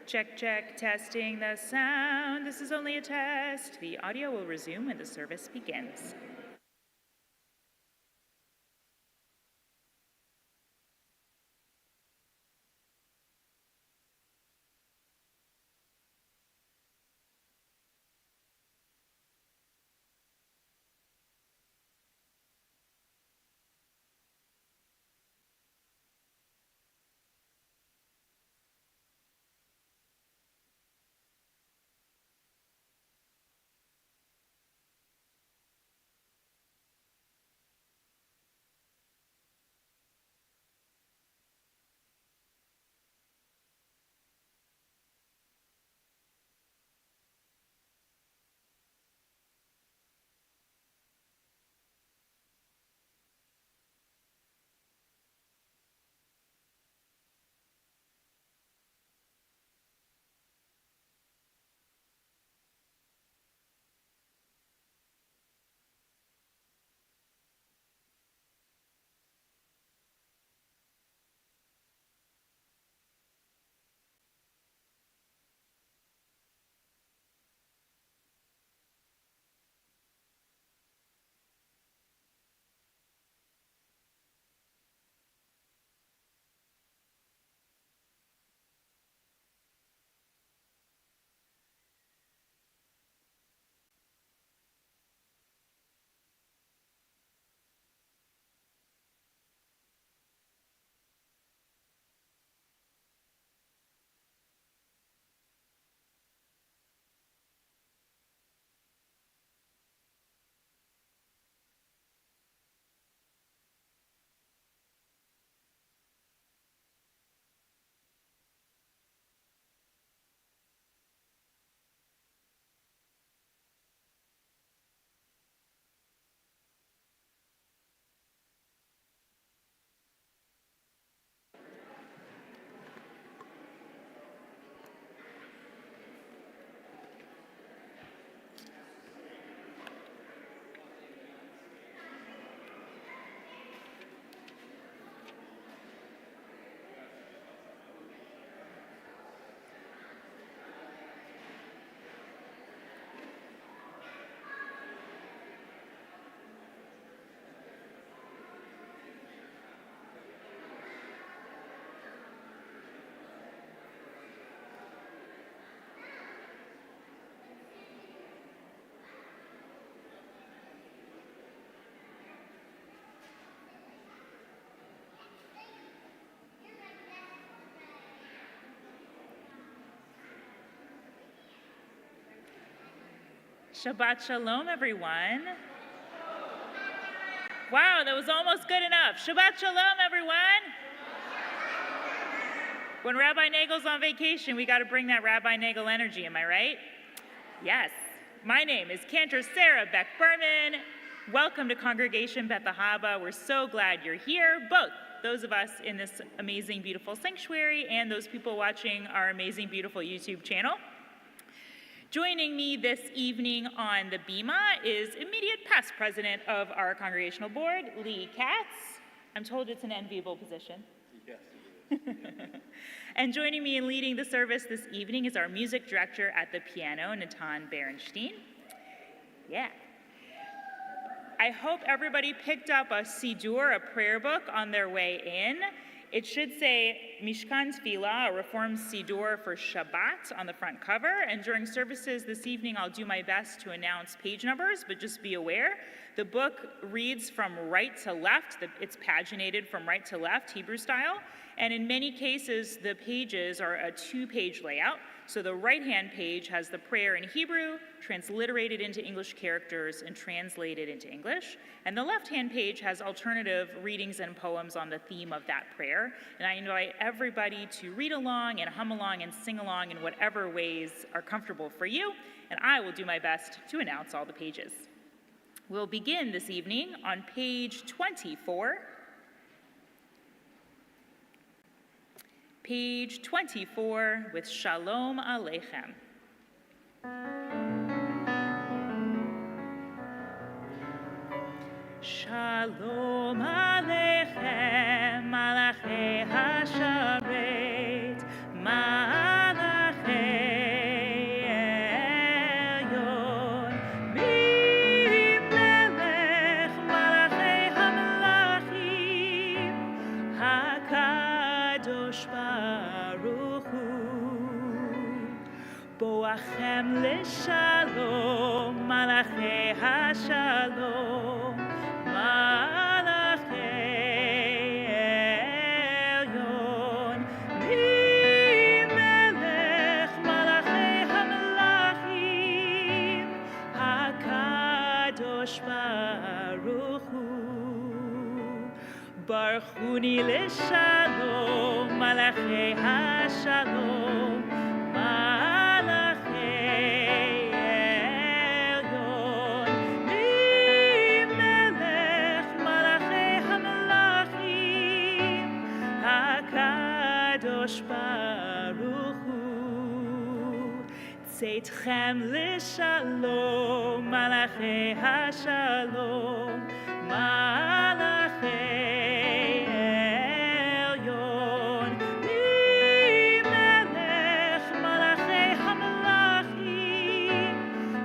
Check, check, testing the sound. This is only a test. The audio will resume when the service begins. Shabbat shalom, everyone. Wow, that was almost good enough. Shabbat shalom, everyone. When Rabbi Nagel's on vacation, we got to bring that Rabbi Nagel energy, am I right? Yes. My name is Cantor Sarah Beck-Berman. Welcome to Congregation Beth Ahabah. We're so glad you're here, both those of us in this amazing, beautiful sanctuary and those people watching our amazing, beautiful YouTube channel. Joining me this evening on the Bima is immediate past president of our congregational board, Lee Katz. I'm told it's an enviable position. Yes. And joining me in leading the service this evening is our music director at the piano, Natan Berenstein. Yeah. I hope everybody picked up a Siddur, a prayer book, on their way in. It should say Mishkan Tefillah, a Reformed Siddur for Shabbat, on the front cover. And during services this evening, I'll do my best to announce page numbers, but just be aware, the book reads from right to left. It's paginated from right to left, Hebrew style. And in many cases, the pages are a two-page layout. So the right-hand page has the prayer in Hebrew, transliterated into English characters, and translated into English. And the left-hand page has alternative readings and poems on the theme of that prayer. And I invite everybody to read along and hum along and sing along in whatever ways are comfortable for you. And I will do my best to announce all the pages. We'll begin this evening on page 24. Page 24 with Shalom Aleichem. Shalom Aleichem, Malachei HaSharet, Malachei לכם לשלום, מלאכי השלום, מלאכי עליון, ממלך מלאכי המלאכים, הקדוש ברוך הוא. ברכוני לשלום, מלאכי השלום, מלאכי עליון, ממלך מלאכי המלאכים, הקדוש ברוך הוא. צאתכם לשלום, מלאכי השלום, מלאכי עליון, ממלך מלאכי המלאכים,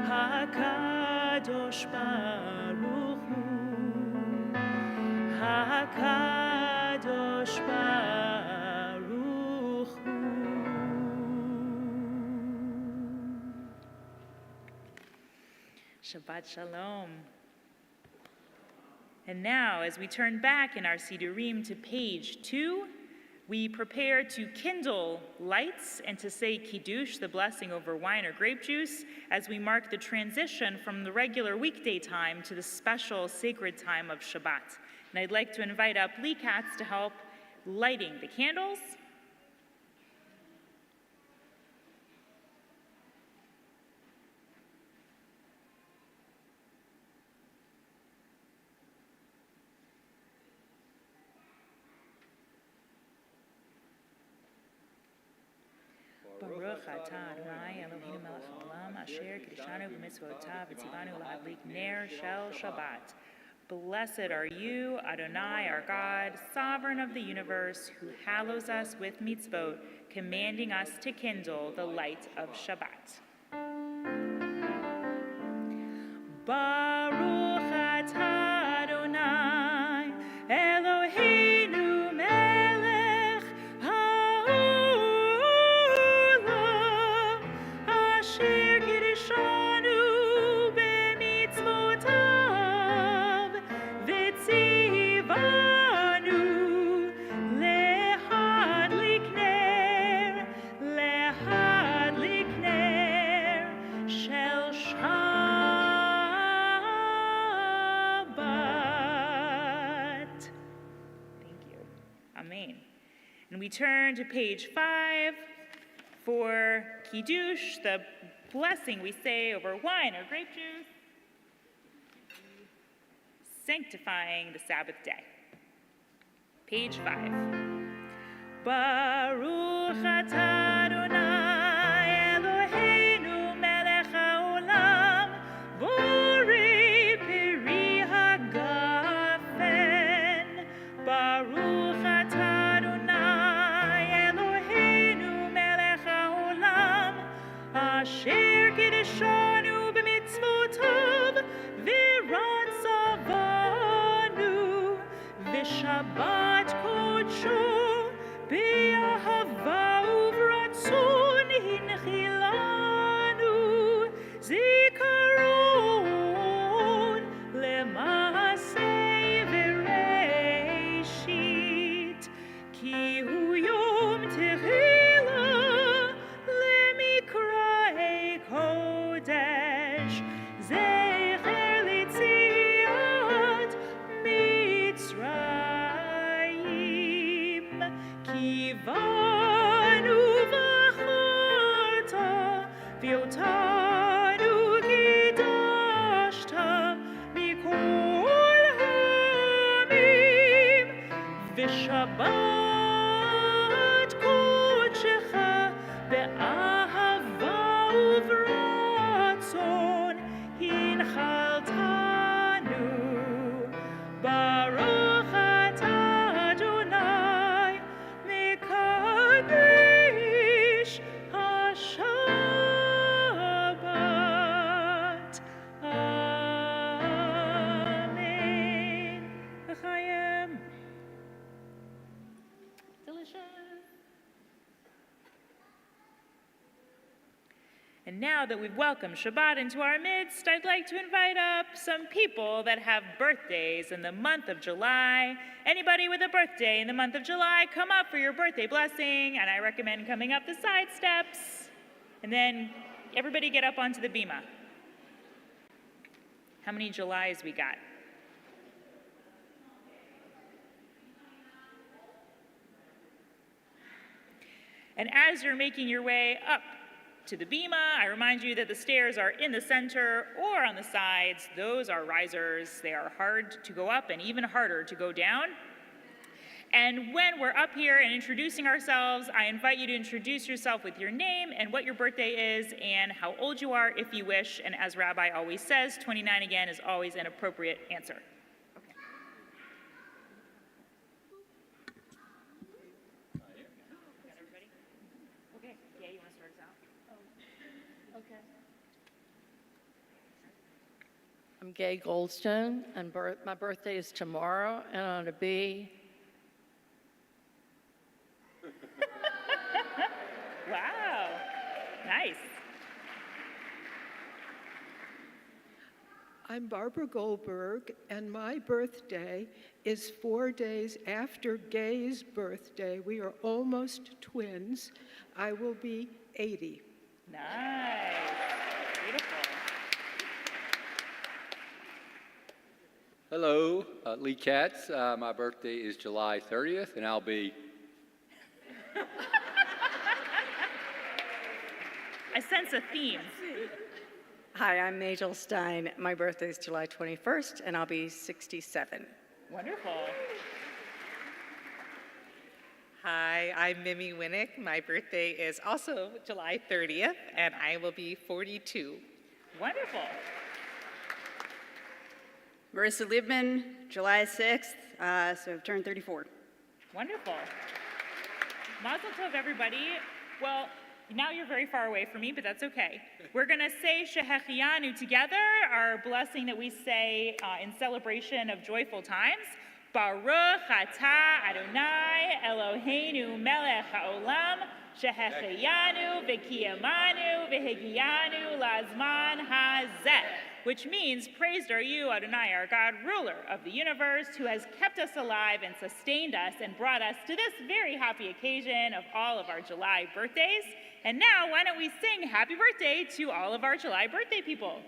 הקדוש ברוך הוא, הקדוש ברוך הוא. Shabbat Shalom. And now, as we turn back in our Sidurim to page 2, we prepare to kindle lights and to say Kiddush, the blessing over wine or grape juice, as we mark the transition from the regular weekday time to the special sacred time of Shabbat. And I'd like to invite up Lee Katz to help lighting the candles. Baruch atah Adonai Eloheinu melech haolam asher kiddushanu b'mitzvotav v'tzivanu lahadlik ner shel Shabbat. Blessed are you, Adonai, our God, sovereign of the universe, who hallows us with mitzvot, commanding us to kindle the light of Shabbat. Baruch atah Adonai Eloheinu melech haolam asher kiddushanu b'mitzvotav v'tzivanu lehadlik ner shel Shabbat. Thank you. Amen. And we turn to page 5 for Kiddush, the blessing we say over wine or grape juice, sanctifying the Sabbath day. Page 5. Baruch atah Adonai Eloheinu melech haolam borei peri hagafen. Baruch atah Adonai Eloheinu melech haolam asher kiddushanu b'mitzvotav v'ratzavanu v'shabbat kodsho be'ahava uvratzon hinchilanu zikaron lemasei v'reishit ki hu yom tehila lemikra'ei kodesh zecher litziat Mitzrayim kivanu v'acharta v'otanu kidashta mikol hamim v'shabbat kodshecha be'ahava uvratzon hinchaltanu. Baruch atah Adonai mekadesh haShabbat. Amen. L'chaim. And now that we've welcomed Shabbat into our midst, I'd like to invite up some people that have birthdays in the month of July. Anybody with a birthday in the month of July, come up for your birthday blessing, and I recommend coming up the side steps. And then everybody get up onto the bima. How many Julys we got? And as you're making your way up to the bima, I remind you that the stairs are in the center or on the sides. Those are risers. They are hard to go up and even harder to go down. And when we're up here and introducing ourselves, I invite you to introduce yourself with your name and what your birthday is and how old you are if you wish. And as Rabbi always says, 29 again is always an appropriate answer. I'm Gay Goldstone, and my birthday is tomorrow, and I'm going to be... Wow, nice. I'm Barbara Goldberg, and my birthday is 4 days after Gay's birthday. We are almost twins. I will be 80. Nice, beautiful. Hello, Lee Katz. My birthday is July 30th, and I'll be... I sense a theme. Hi, I'm Majel Stein. My birthday is July 21st, and I'll be 67. Wonderful. Hi, I'm Mimi Winnick. My birthday is also July 30th, and I will be 42. Wonderful. Marissa Liebman, July 6th, so I've turned 34. Wonderful. Mazel tov, everybody. Well, now you're very far away from me, but that's okay. We're going to say Shehechianu together, our blessing that we say in celebration of joyful times. Baruch atah Adonai Eloheinu melech haolam shehechianu v'kiyamanu v'higiyanu lazman hazeh. Which means, praised are you, Adonai, our God, ruler of the universe, who has kept us alive and sustained us and brought us to this very happy occasion of all of our July birthdays. And now, why don't we sing happy birthday to all of our July birthday people.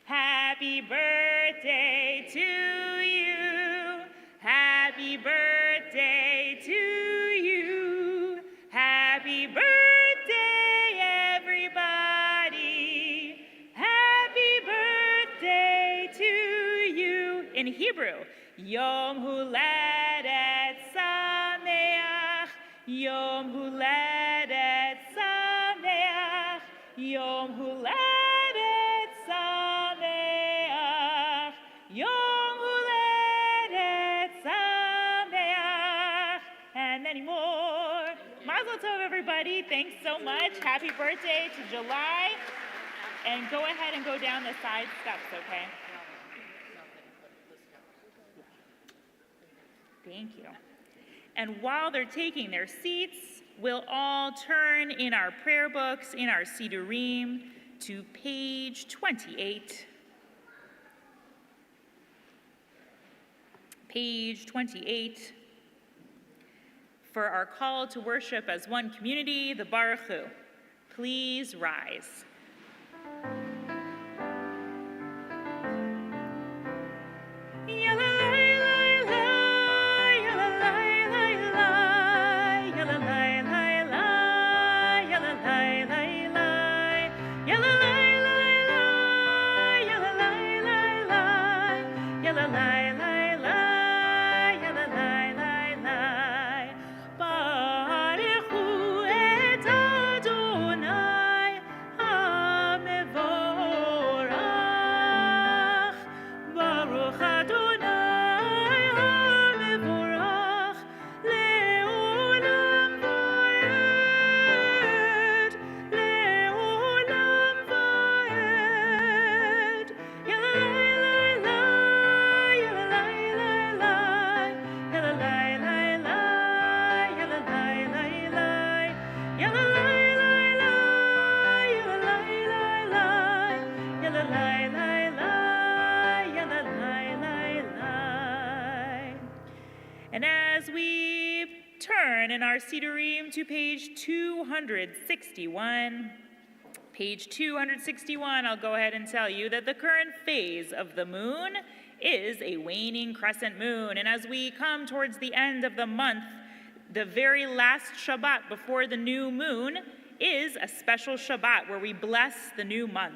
Happy birthday to you. Happy birthday to you. Happy birthday, everybody. Happy birthday to you. In Hebrew, Yom Huledet Sameach, Yom Huledet Sameach, Yom Huledet Sameach, Yom Huledet Sameach, and many more. Mazel tov, everybody. Thanks so much. Happy birthday to July. And go ahead and go down the side steps, okay? Thank you. And while they're taking their seats, we'll all turn in our prayer books, in our Sidurim, to page 28. Page 28. For our call to worship as one community, the Baruch Hu. Please rise. And as we turn in our Sidurim to page 261, I'll go ahead and tell you that the current phase of the moon is a waning crescent moon. And as we come towards the end of the month, the very last Shabbat before the new moon is a special Shabbat where we bless the new month.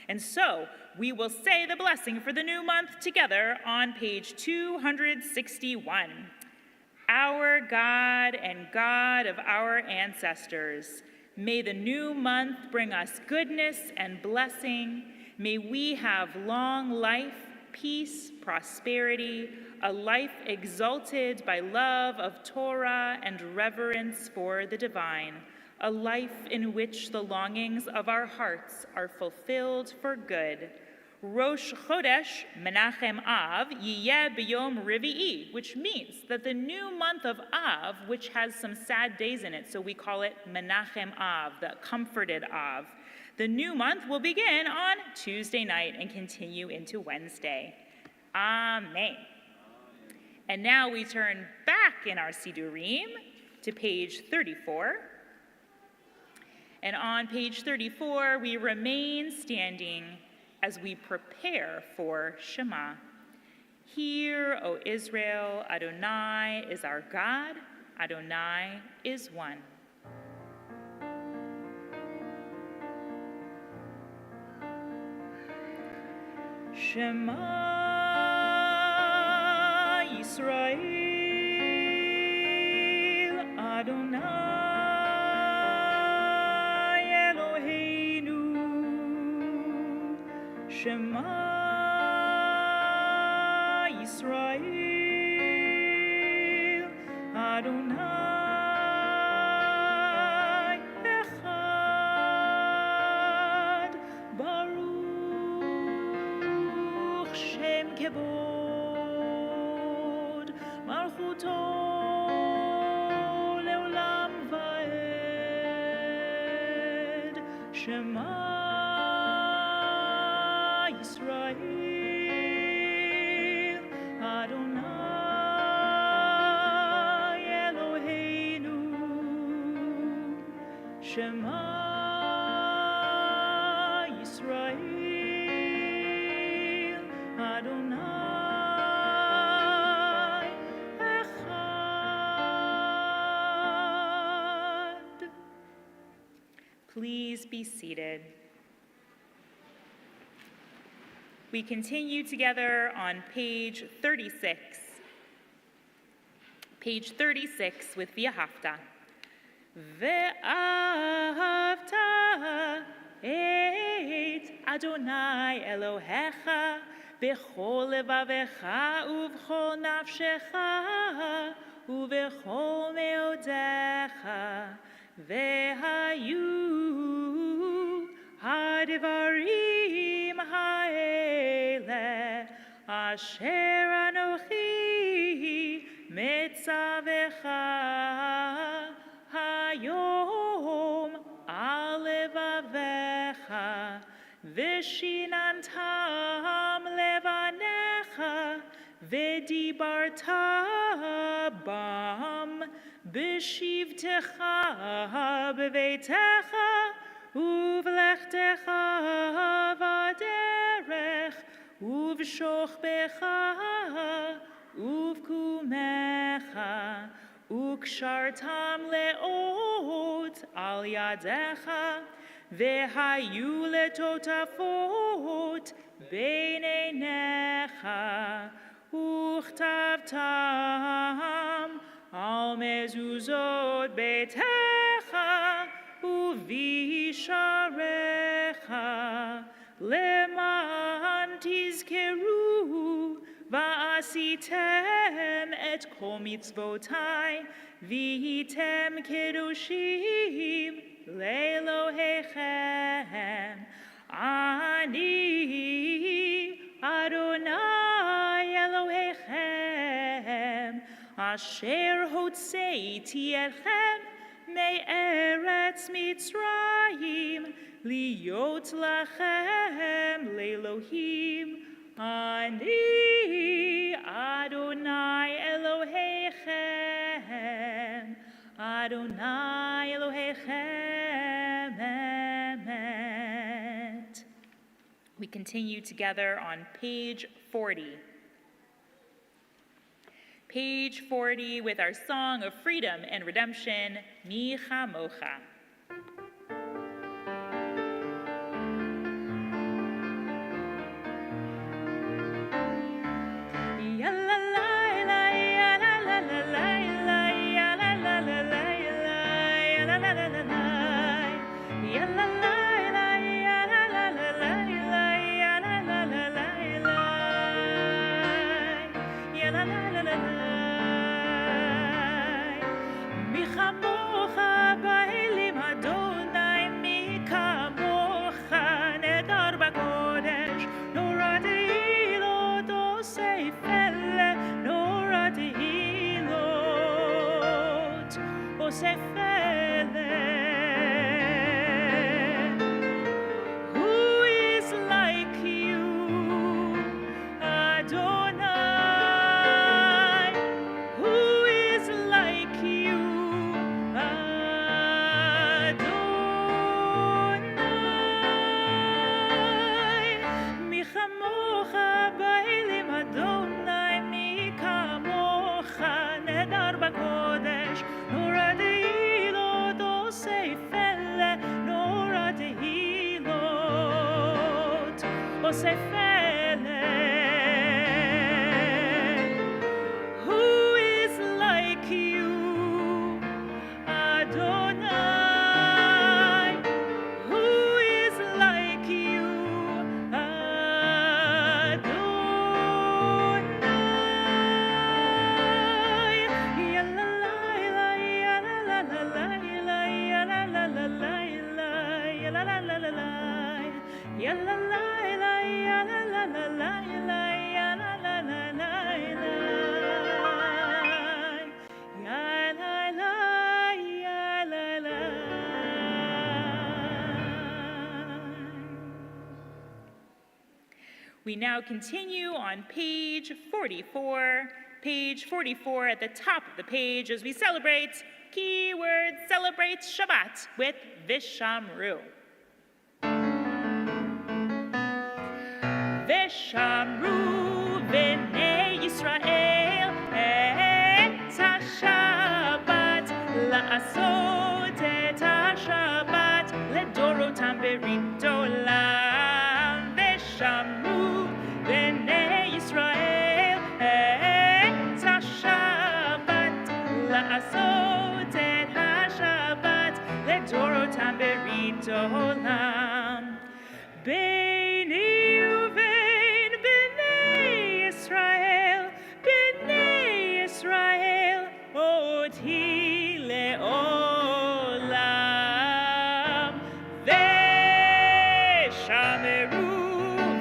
And so we will say the blessing for the new month together on page 261. Our God and God of our ancestors, may the new month bring us goodness and blessing. May we have long life, peace, prosperity, a life exalted by love of Torah and reverence for the divine, a life in which the longings of our hearts are fulfilled for good. Rosh Chodesh Menachem Av Yiyeh B'Yom Revi'i, which means that the new month of Av, which has some sad days in it, so we call it Menachem Av, the comforted Av. The new month will begin on Tuesday night and continue into Wednesday. Amen. And now we turn back in our Sidurim to page 34. And on page 34, we remain standing as we prepare for Shema. Hear, O Israel, Adonai is our God, Adonai is one. Shema Yisrael, Adonai Eloheinu. Shema Yisrael, Adonai Echad, Baruch Shem Kevod, Malchuto Leolam Vaed. Shema Yisrael, Adonai Eloheinu. Shema Yisrael, Adonai Echad. Please be seated. We continue together on page 36. Page 36 with V'ahavta. Ve'ahavta et Adonai Elohecha b'chol levavecha uv'chol nafshecha uv'chol meodecha ve'hayu ha'devarim ha'eleh asher anochi metzavecha hayom al levavecha v'shinantam levanecha v'dibarta bam b'shivtecha b'veitecha uv'lechtecha v'derech uv'shochbecha uv'kumecha ukshartam leot al yadecha vehayu letotafot beineinecha uchtavtam al mezuzot beitecha uvisharecha leman tizkeru va'asitem et kol mitzvotai v'hitem kedoshim le'Elohechem. Ani Adonai Elohechem asher hotzeiti etchem me'eretz Mitzrayim liot lachem le'Elohim. Ani Adonai Elohechem Adonai Elohechem emet. We continue together on page 40. Page 40 with our song of freedom and redemption, Mi Chamocha. Who is like you, Adonai? Who is like you, Adonai? Mi chamocha ba'elim, Adonai, mi kamocha nedar b'kodesh, nora de'ilot osei fele, nora de'ilot osei fele. Who is like you, Adonai? Who is like you, Adonai? We now continue on page 44. Page 44 at the top of the page as we celebrate, keyword celebrates Shabbat with Vishamru. Vishamru b'nei Yisrael et ha-Shabbat la'asot et ha-Shabbat ledorotam berit olam. Vishamru b'nei Yisrael et ha-Shabbat la'asot et ha-Shabbat ledorotam berit olam. Beini uvein b'nei Yisrael, oti le'olam. Veshameru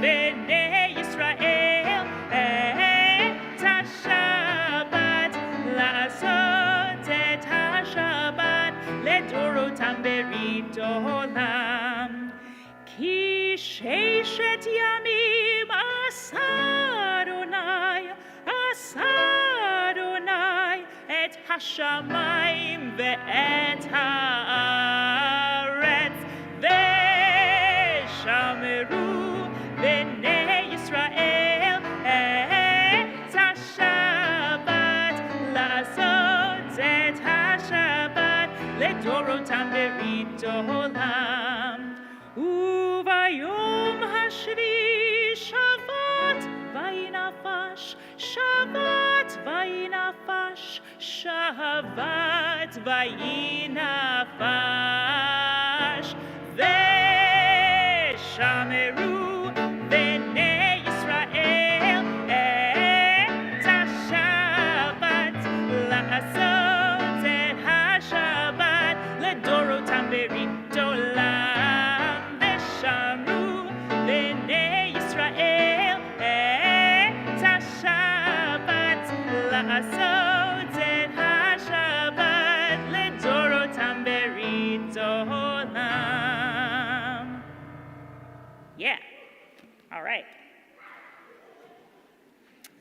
b'nei Yisrael et ha-Shabbat la'asot et ha-Shabbat ledorotam berit olam. Ki sheishet yamim asa Adonai et hashamayim ve'et haaretz ve'shameru b'nei Yisrael et ha-Shabbat la'asot et ha-Shabbat ledorotam berit olam. Uvayom hashvi Shabbat vayinafash, Shabbat vayinafash, Shabbat vayinafash. Veshameru b'nei Yisrael et ha-Shabbat la'asot et ha-Shabbat ledorotam berit olam. Veshameru b'nei Yisrael et ha-Shabbat la'asot et ha-Shabbat ledorotam berit olam. Yeah. All right.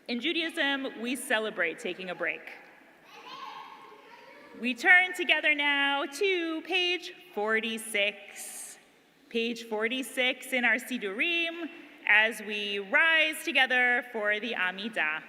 In Judaism, we celebrate taking a break. We turn together now to page 46. Page 46 in our Sidurim as we rise together for the Amidah.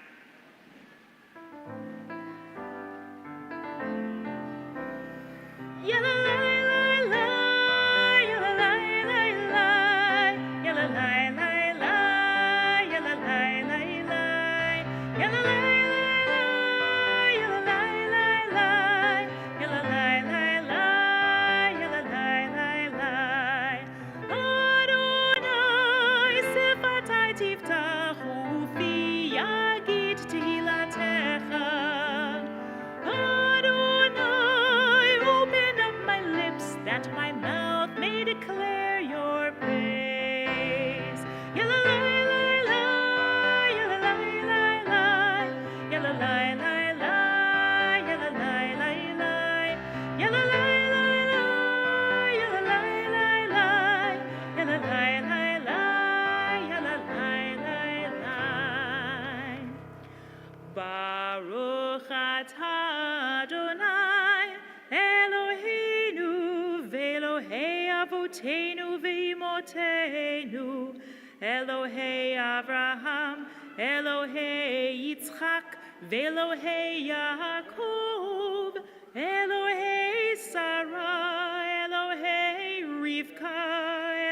That my mouth may declare your praise. Baruch atah Adonai Eloheinu Elohei Avotenu ve'imotenu, Elohei Avraham, Elohei Yitzchak, ve'Elohei Yaakov, Elohei Sarah, Elohei Rivka,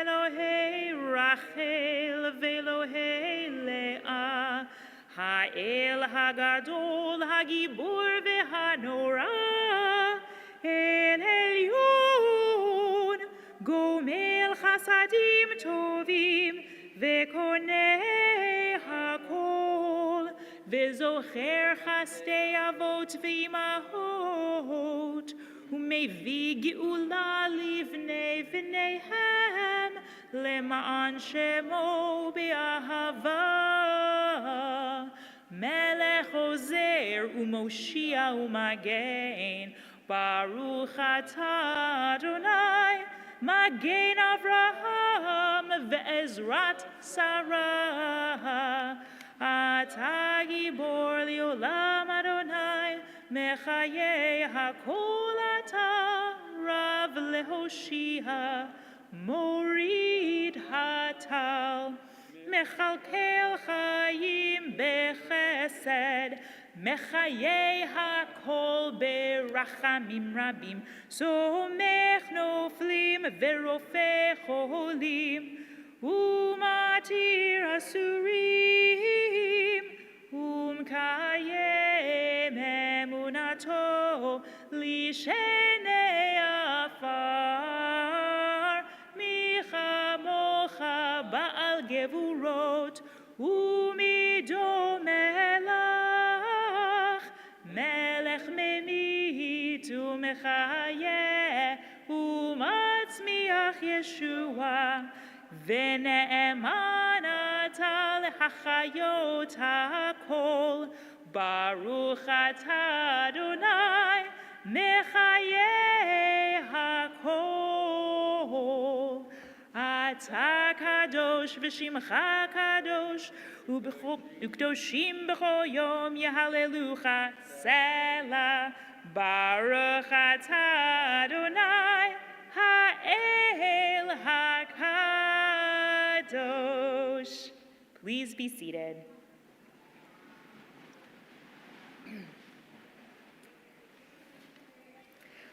Elohei Rachel, ve'Elohei Leah, Ha'el Hagadol, Hagibur ve'Hanorah, El Elyon, Gomel Chasadim Tovim, Vekonei Hakol, Vezocher Chastei Avot V'imahot, Umevi Geula Livnei V'neihem, Lema'an Shemo Be'ahava, Melech Ozer Umoshia Umagen, Baruch atah Adonai, Magen Avraham ve'ezrat Sarah. Atah gibor li'olam Adonai, mechayei hakol atah, Rav lehoshia, morid hatal, mechalkel chayim bechesed, Mechayei hakol berachamim rabim, somech noflim verofeh cholim, umatir asurim, umkayem emunato lishenei afar, michamocha ba'al gevurot, umidomela. Melech memit umechayeh umatzmiach Yeshua v'ne'eman atah lehachayot hakol Baruch atah Adonai mechayeh hakol Atah kadosh v'shimcha kadosh u'kdoshim b'chol yom yehalelucha Selah, Baruch atah Adonai, Ha'el HaKadosh. Please be seated.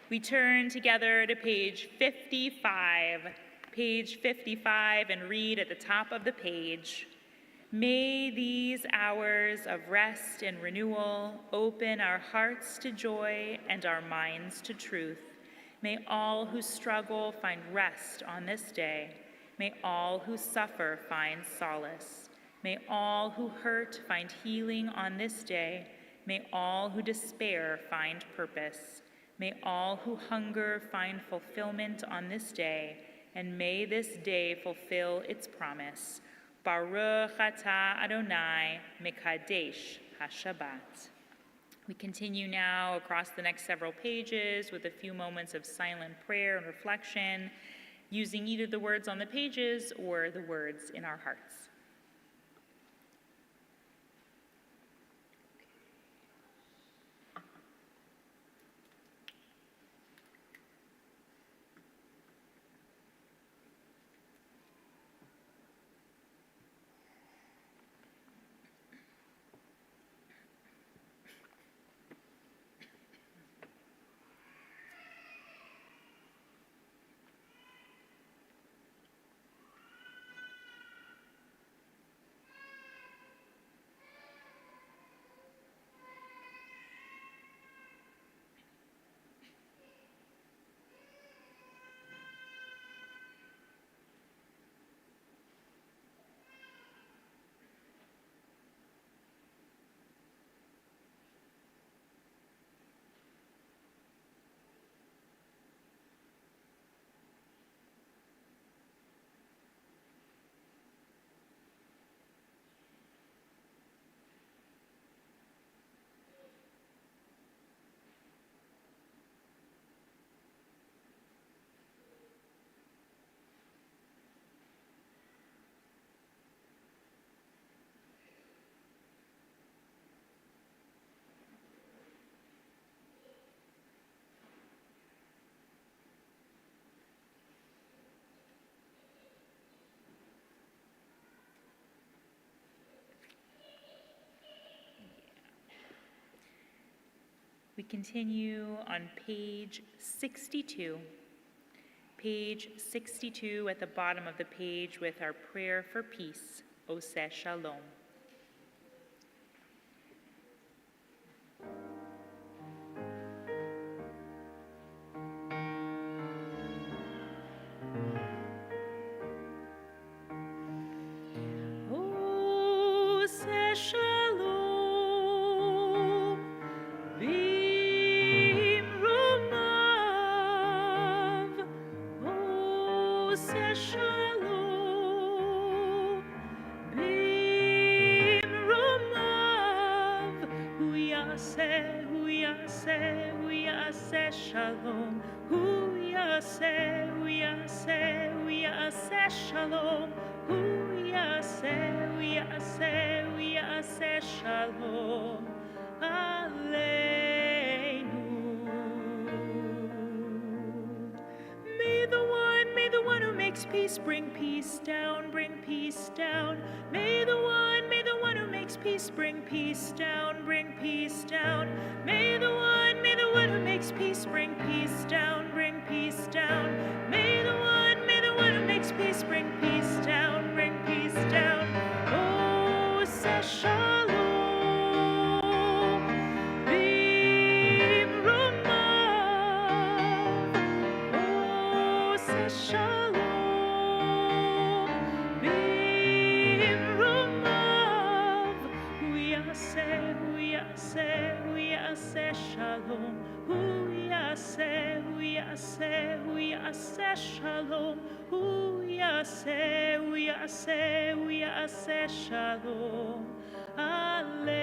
We turn together to page 55. Page 55 and read at the top of the page. May these hours of rest and renewal open our hearts to joy and our minds to truth. May all who struggle find rest on this day. May all who suffer find solace. May all who hurt find healing on this day. May all who despair find purpose. May all who hunger find fulfillment on this day. And may this day fulfill its promise. Baruch atah Adonai Mekadesh HaShabbat. We continue now across the next several pages with a few moments of silent prayer and reflection, using either the words on the pages or the words in our hearts. We continue on page 62. Page 62 at the bottom of the page with our prayer for peace, Oseh Shalom. Oseh Shalom, Bimromav. Oseh Shalom, Bimromav. Hu yaseh, hu yaseh, hu yaseh shalom. Hu yaseh, hu yaseh, hu yaseh shalom. Hu yaseh, hu yaseh, hu yaseh shalom. Aleinu. May the one who makes peace bring peace down, bring peace down. May the one who makes peace bring peace down, bring peace down. May the one who makes peace bring peace down, bring peace down. May the one who makes peace bring peace down, bring peace down. Oh, say shalom. Bimromav. Oh, say shalom. Bimromav. Hu yaseh, hu yaseh, hu yaseh shalom. Hu yaseh, hu yaseh, hu yaseh shalom. Hu yaseh, hu yaseh, hu yaseh shalom. Aleinu.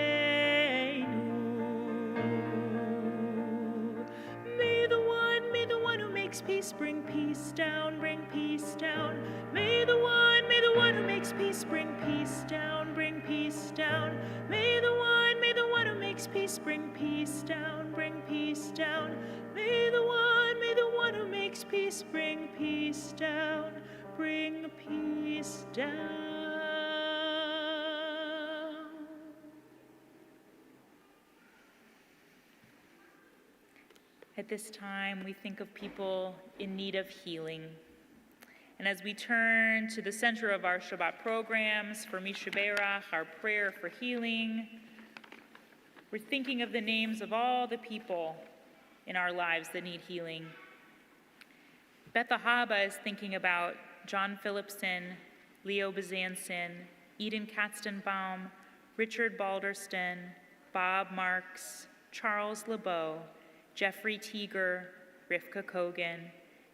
May the one who makes peace bring peace down, bring peace down. May the one who makes peace bring peace down, bring peace down. May the one who makes peace bring peace down, bring peace down. May the one who makes peace bring peace down, bring peace down. At this time, we think of people in need of healing. And as we turn to the center of our Shabbat programs for Mishaberach, our prayer for healing, we're thinking of the names of all the people in our lives that need healing. Beth Ahabah is thinking about John Phillipson, Leo Bezanson, Eden Katzenbaum, Richard Balderston, Bob Marks, Charles LeBeau, Jeffrey Teeger, Rivka Kogan,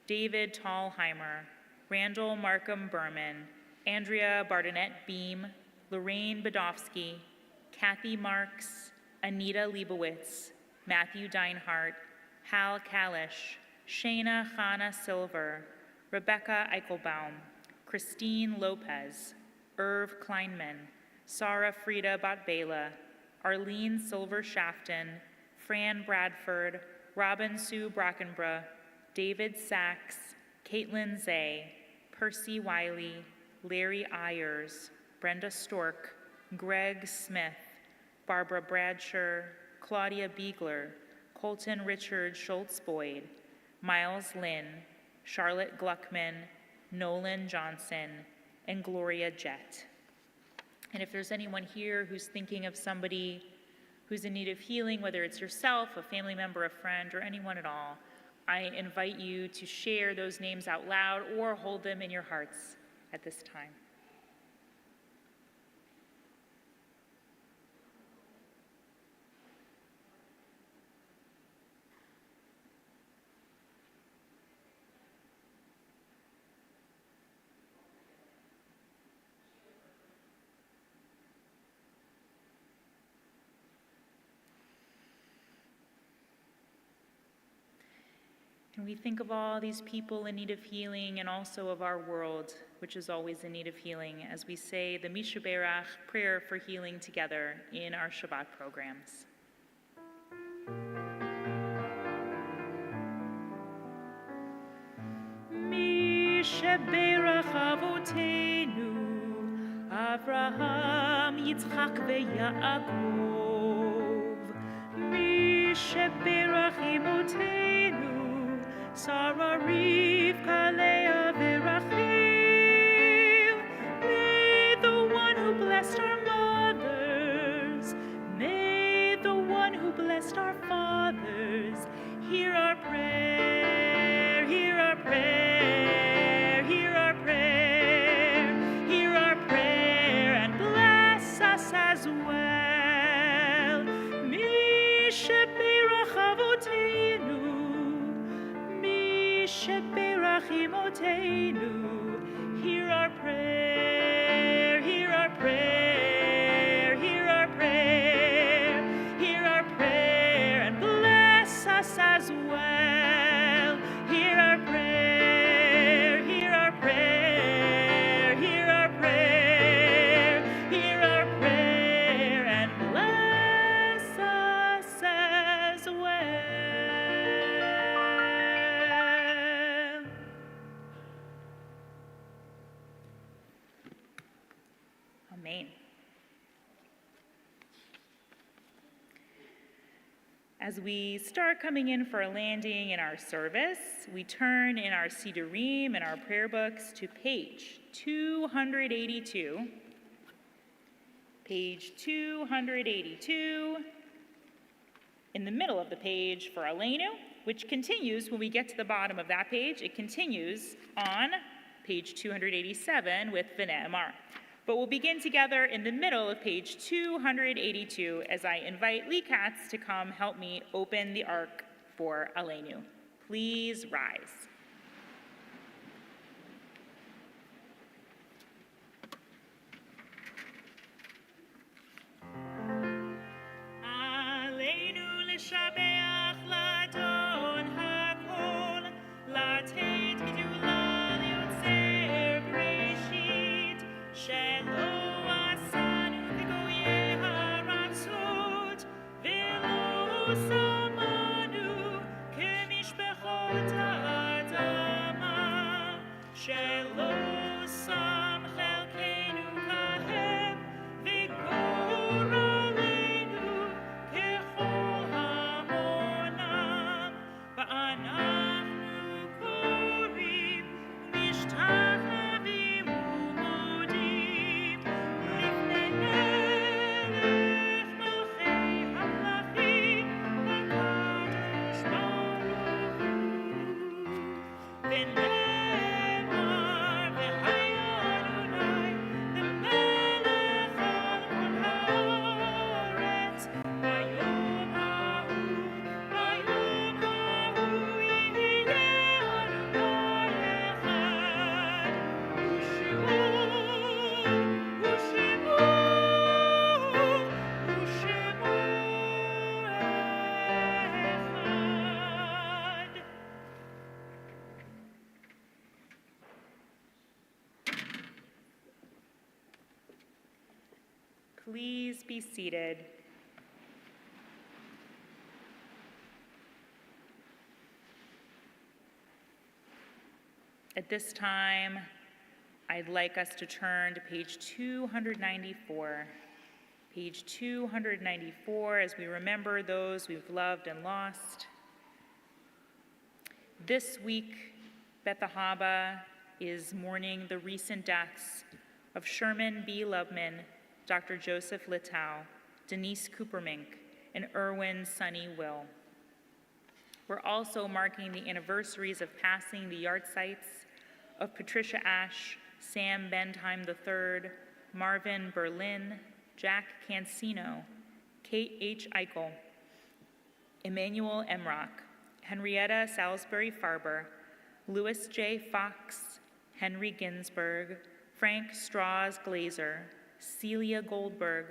David Tallheimer, Randall Markham Berman, Andrea Bardenett Beam, Lorraine Badofsky, Kathy Marks, Anita Leibowitz, Matthew Deinhardt, Hal Kalish, Shayna Hannah Silver, Rebecca Eichelbaum, Christine Lopez, Irv Kleinman, Sarah Frida Botbela, Arlene Silver Shafton, Fran Bradford, Robin Sue Brackenborough, David Sachs, Caitlin Zay, Percy Wiley, Larry Ayers, Brenda Stork, Greg Smith, Barbara Bradshaw, Claudia Biegler, Colton Richard Schultz-Boyd, Miles Lynn, Charlotte Gluckman, Nolan Johnson, and Gloria Jett. And if there's anyone here who's thinking of somebody who's in need of healing, whether it's yourself, a family member, a friend, or anyone at all, I invite you to share those names out loud or hold them in your hearts at this time. And we think of all these people in need of healing and also of our world, which is always in need of healing, as we say the Mishaberach prayer for healing together in our Shabbat programs. Mishaberach Avotenu, Avraham, Yitzchak, veYaakov. Mishaberach blessed our fathers. Hear our prayer, hear our prayer, hear our prayer, hear our prayer, and bless us as well. Mi sheberach avoteinu, mi sheberach imotenu. Hear our prayer, hear our prayer, hear our prayer, hear our prayer, and bless us as well. Hear our prayer, hear our prayer, hear our prayer, hear our prayer, and bless us as well. Amen. As we start coming in for a landing in our service, we turn in our Sidurim and our prayer books to page 282. Page 282. In the middle of the page for Aleinu, which continues when we get to the bottom of that page. It continues on page 287 with V'ne'emar. But we'll begin together in the middle of page 282 as I invite Lee Katz to come help me open the ark for Aleinu. Please rise. Aleinu l'shabeach l'adon hakol, l'ateit gdula liotzer breshit, shelo asanu v'goyei haratzot, v'lo samanu kemishpechot ha'adama, shelo sam chelkeinu kahem, v'gor aleinu kechol hamonam, va'anachnu korim mishtachavim umodim, lifnei melech malchei hamlachim, hakadosh baruch hu. V'ne'emar v'haya Adonai, l'melech al kol haaretz, bayom hahu yihyeh Adonai echad, u'shemo echad. Please be seated. At this time, I'd like us to turn to page 294. Page 294 as we remember those we've loved and lost. This week, Beth Ahabah is mourning the recent deaths of Sherman B. Loveman, Dr. Joseph Littau, Denise Coopermink, and Erwin Sonny Will. We're also marking the anniversaries of passing the yard sites of Patricia Ash, Sam Bentheim III, Marvin Berlin, Jack Cancino, Kate H. Eichel, Emmanuel Emrock, Henrietta Salisbury Farber, Louis J. Fox, Henry Ginsberg, Frank Strauss Glazer, Celia Goldberg,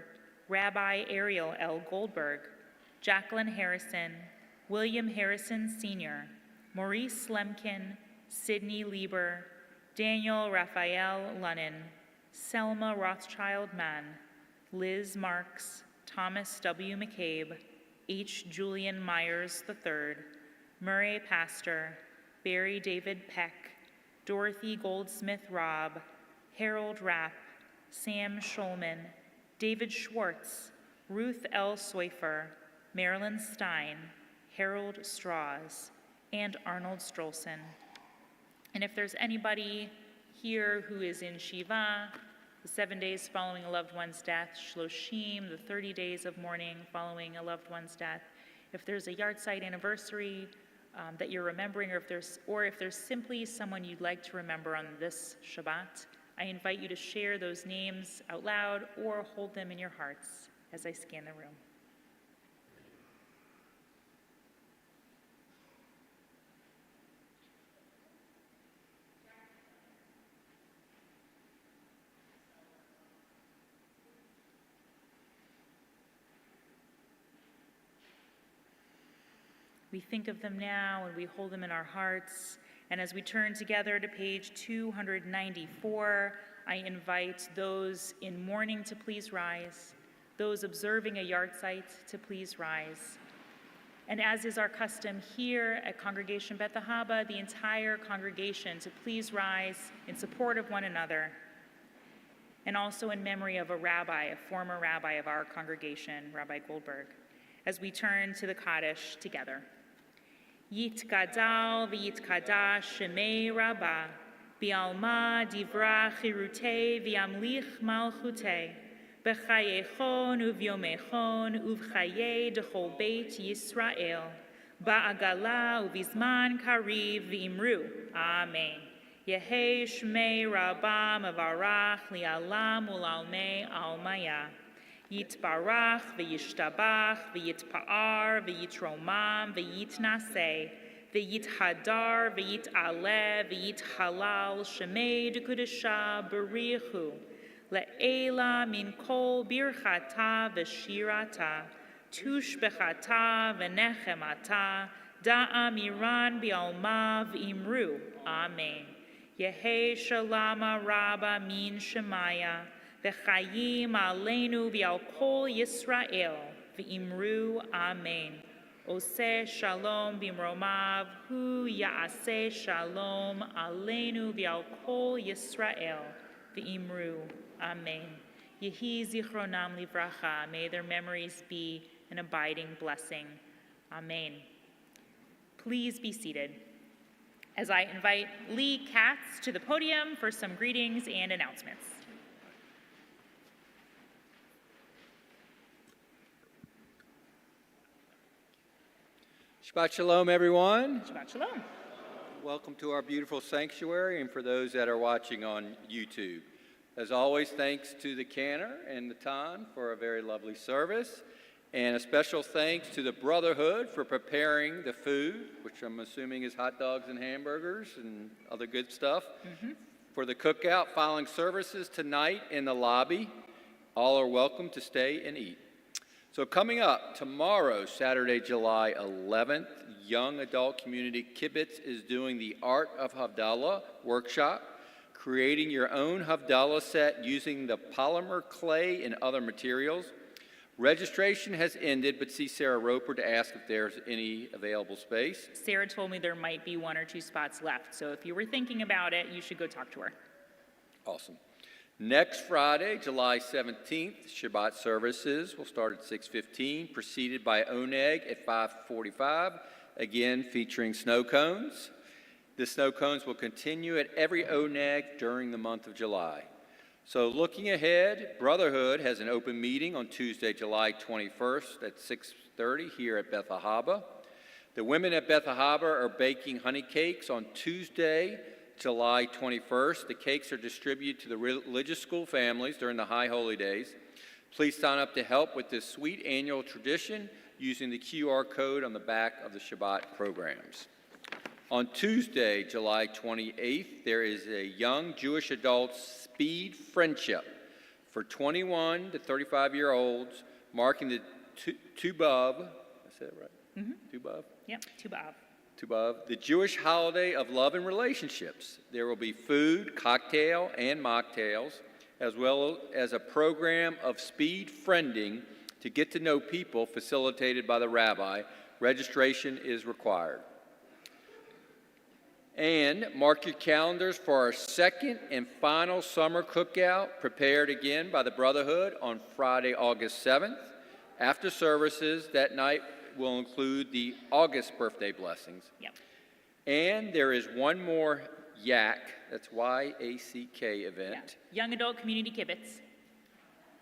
Rabbi Ariel L. Goldberg, Jacqueline Harrison, William Harrison Sr., Maurice Lemkin, Sidney Lieber, Daniel Raphael Lunnan, Selma Rothschild Mann, Liz Marks, Thomas W. McCabe, H. Julian Myers III, Murray Pastor, Barry David Peck, Dorothy Goldsmith Robb, Harold Rapp, Sam Schulman, David Schwartz, Ruth L. Soifer, Marilyn Stein, Harold Strauss, and Arnold Strolson. And if there's anybody here who is in Shiva, the 7 days following a loved one's death, Shloshim, the 30 days of mourning following a loved one's death, If there's a yard site anniversary that you're remembering, or if there's simply someone you'd like to remember on this Shabbat, I invite you to share those names out loud or hold them in your hearts as I scan the room. We think of them now and we hold them in our hearts. And as we turn together to page 294, I invite those in mourning to please rise, those observing a yard site to please rise. And as is our custom here at Congregation Beth Ahabah, the entire congregation to please rise in support of one another, and also in memory of a former rabbi of our congregation, Rabbi Goldberg, as we turn to the Kaddish together. Yitgadal v'yitkadash shemei Rabbah, bi'alma divra chirutei v'yamlich malchutei, b'chayechon uv'yomechon uv'chayei dechol beit Yisrael, ba'agala uv'izman kariv v'imru. Amen. Yehei shmei Rabbah mevarach li'alam u'lalmei almaya. Yitbarach v'yishtabach v'yitpa'ar v'yitromam v'yitnaseh v'yithadar v'yit'aleh v'yithalal shemei d'kudesha barichu le'ela min kol birchata v'shirata tushbechata v'nechemata da'amiran bi'alma v'imru. Amen. Yehei shalama rabba min shemaya v'chayim aleinu v'al kol Yisrael v'imru. Amen. Oseh shalom b'imromav hu ya'aseh shalom aleinu v'al kol Yisrael v'imru. Amen. Yehi zichronam livracha. May their memories be an abiding blessing. Amen. Please be seated as I invite Lee Katz to the podium for some greetings and announcements. Shabbat Shalom, everyone. Shabbat Shalom. Welcome to our beautiful sanctuary, and for those that are watching on YouTube. As always, thanks to the cantor and the Tan for a very lovely service, and a special thanks to the Brotherhood for preparing the food, which I'm assuming is hot dogs and hamburgers and other good stuff, for the cookout following services tonight in the lobby. All are welcome to stay and eat. So coming up tomorrow, Saturday, July 11th, Young Adult Community Kibbutz is doing the Art of Havdalah workshop, creating your own Havdalah set using the polymer clay and other materials. Registration has ended, but see Sarah Roper to ask if there's any available space. Sarah told me there might be 1 or 2 spots left, so if you were thinking about it, you should go talk to her. Awesome. Next Friday, July 17th, Shabbat services will start at 6:15, preceded by Oneg at 5:45, again featuring snow cones. The snow cones will continue at every Oneg during the month of July. So looking ahead, Brotherhood has an open meeting on Tuesday, July 21st at 6:30 here at Beth Ahabah. The women at Beth Ahabah are baking honey cakes on Tuesday, July 21st. The cakes are distributed to the religious school families during the High Holy Days. Please sign up to help with this sweet annual tradition using the QR code on the back of the Shabbat programs. On Tuesday, July 28th, there is a young Jewish adult speed friendship for 21 to 35-year-olds, marking the Tu B'Av. I said it right? Tu B'Av? Yep, Tu B'Av. Tu B'Av, the Jewish holiday of love and relationships. There will be food, cocktail, and mocktails, as well as a program of speed friending to get to know people facilitated by the rabbi. Registration is required. And mark your calendars for our second and final summer cookout, prepared again by the Brotherhood on Friday, August 7th. After services that night will include the August birthday blessings. Yep. And there is one more YAC, that's Y-A-C-K event. Yeah. Young Adult Community Kibbutz.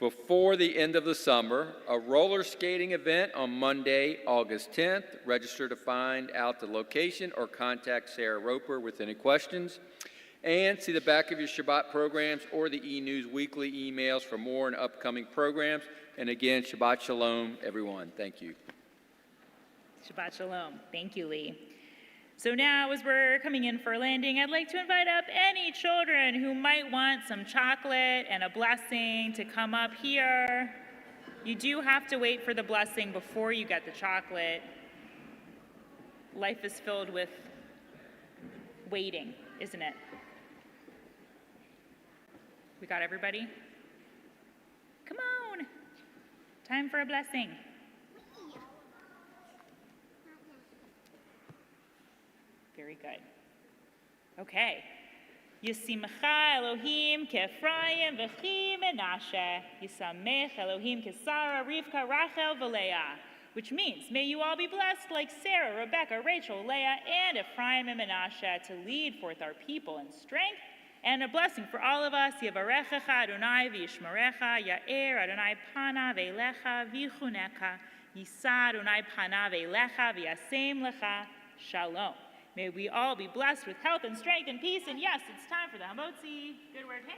Before the end of the summer, a roller skating event on Monday, August 10th. Register to find out the location or contact Sarah Roper with any questions. And see the back of your Shabbat programs or the e-news weekly emails for more and upcoming programs. And again, Shabbat Shalom, everyone. Thank you. Shabbat Shalom. Thank you, Lee. So now, as we're coming in for a landing, I'd like to invite up any children who might want some chocolate and a blessing to come up here. You do have to wait for the blessing before you get the chocolate. Life is filled with waiting, isn't it? We got everybody? Come on. Time for a blessing. Very good. Okay. Yisimcha Elohim ke'Ephraim v'chi Menashe. Yisamech Elohim ke'Sara, Rivka, Rachel, v'Leah. Which means, may you all be blessed like Sarah, Rebecca, Rachel, Leah, and Ephraim and Menashe to lead forth our people in strength. And a blessing for all of us. Yavarechecha Adonai v'yishmerecha, Ya'er Adonai panav elecha v'yichunecha, Yisa Adonai panav elecha v'yasem lecha shalom. May we all be blessed with health and strength and peace. And yes, it's time for the Hamotzi. Good word. Hey.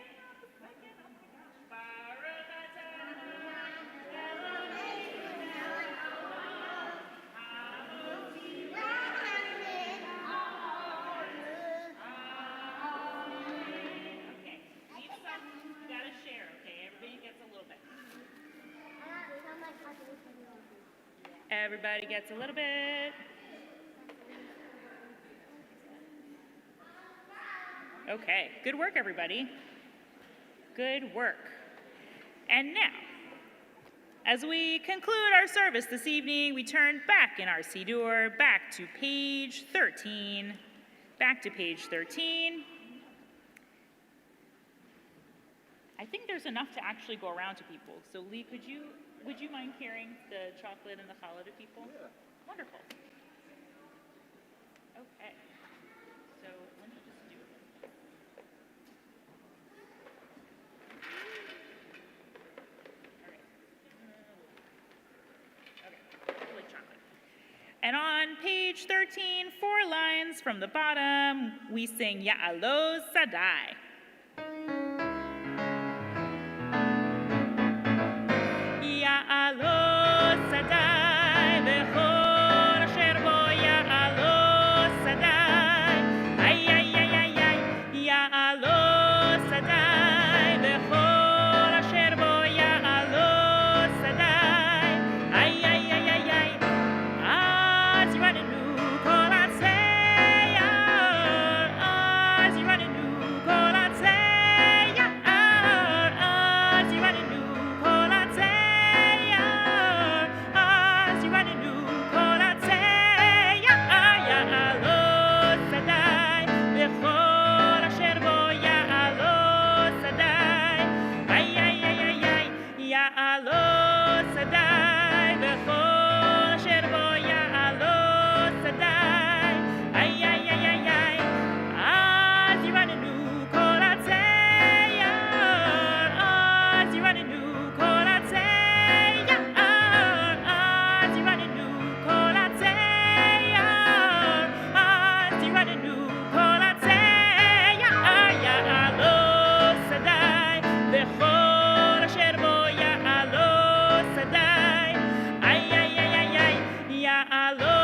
Everybody gets a little bit. Okay, good work, everybody. Good work. And now, as we conclude our service this evening, we turn back in our Siddur, back to page 13. Back to page 13. I think there's enough to actually go around to people. So Lee, would you mind carrying the chocolate and the challah to people? Yeah. Wonderful. Okay. So let me just do it. All right. Okay. Like chocolate. And on page 13, 4 lines from the bottom, we sing Ya'alo Sadai. Ya'alo Sadai, v'chol asher bo Ya'alo Sadai. Ay, ay, ay, ay, ay. Ya'alo Sadai, v'chol asher bo Ya'alo Sadai. Ay, ay, ay, ay, ay. Az yiranenu kol hatzeya, az yiranenu kol hatzeya, az yiranenu kol hatzeya, az yiranenu kol hatzeya. Ya'alo Sadai, v'chol asher bo Ya'alo Sadai. Ay, ay, ay, ay, ay. Ya'alo Sadai, v'chol asher bo Ya'alo Sadai. Ay, ay, ay, ay, ay. Az yiranenu kol hatzeya, az yiranenu kol hatzeya, az yiranenu kol hatzeya, az yiranenu kol hatzeya. Ya'alo Sadai, v'chol asher bo Ya'alo Sadai. Ay, ay, ay, ay, ay. Ya'alo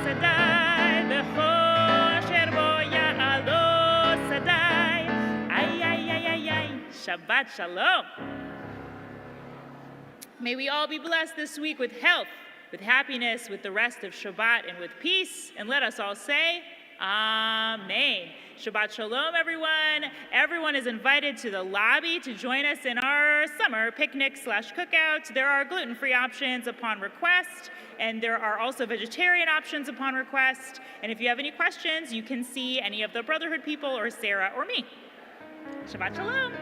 Sadai, v'chol asher bo Ya'alo Sadai. Ay, ay, ay, ay, ay. Shabbat Shalom. May we all be blessed this week with health, with happiness, with the rest of Shabbat, and with peace. And let us all say, Amen. Shabbat Shalom, everyone. Everyone is invited to the lobby to join us in our summer picnic/cookout. There are gluten-free options upon request, and there are also vegetarian options upon request. And if you have any questions, you can see any of the Brotherhood people or Sarah or me. Shabbat Shalom.